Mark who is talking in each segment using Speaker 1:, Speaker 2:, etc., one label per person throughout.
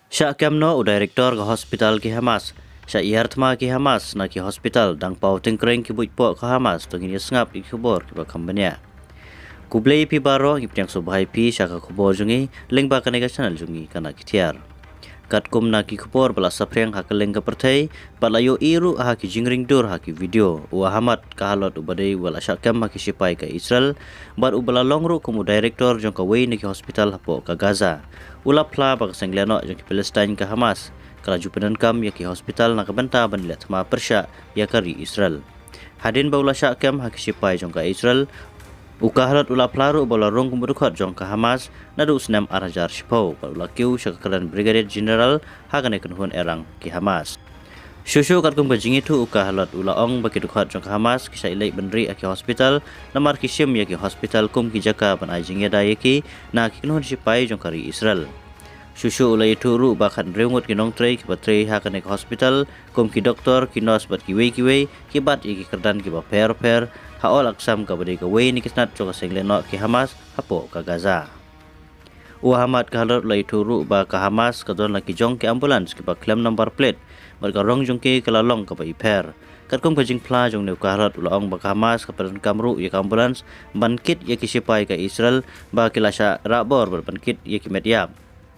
Speaker 1: Syak kemno u direktor ke hospital ki Hamas. Syak iartma ki Hamas na ki hospital dang pau tingkring ki buitpo ke Hamas tungin yasngap ki kubor ki bakambanya. Kublei pi baro ki pnyang subhai pi syaka kubor jungi lengba kanega channel jungi kana kitiar. Kat kum na ki kubor bala sapreng hakeleng ke pertai balayo iru ha ki jingring dur ha ki video u Ahmad kahalot u badai wala syak kem ha ki sipai ke Israel bar u bala longru kumu direktor jong ka wei ni ki hospital hapo ka Gaza. Ulapla bag sengleno jong ki Palestine ke Hamas kalaju penankam ya ki hospital na kabenta bandilat ma persya ya kari Israel. Hadin baula syak kem ha ki sipai jong ka Israel ukahalat ula plaru bola rong kumudukot jong ka Hamas nadu usnam arajar shipau ula kiu syakaran Brigadier General hagane kunhun erang ki Hamas. Shushu kat kum bajing itu ukahalat ula ong baki dukot jong ka Hamas kisah ilai benri aki hospital namar kisim ya ki hospital kum ki jaka ban ajing ya dayaki na ki kunhun shipai jong kari Israel. Shushu ula itu ru bakan reungut ki nong trei ki batrei hagane ki hospital kum ki doktor ki nos bat ki wei ki bat iki kerdan ki ba per haol aksam ka badai ka wei ni kisnat cho ka sengleno ki Hamas hapo ka Gaza. Ahmad ka halot lai turu ba ka Hamas ka don laki jong ki ambulans ki ba claim number plate bar ka rong jong ki kalalong ka ba iper. Kat kum kajing pla jong ne ka halot ulaong ba ka Hamas ka peran kamru ya ka ambulans bankit ya ki sipai ka Israel ba kilasha rabor bar bankit ya ki mediam.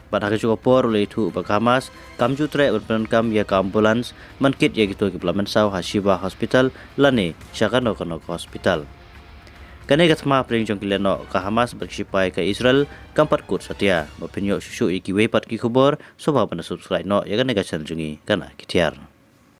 Speaker 1: Pada juga por oleh itu bakamas kamju tre berperan ya ka ambulans mankit ya gitu ki plamen sau Hashiba hospital lane syakano kono hospital. Kane gatma pring jong kileno ka Hamas bersipai ka Israel kampat kut satia bapinyo susu iki we pat ki kubor soba bana subscribe no ya kane gasan jungi kana kitiar.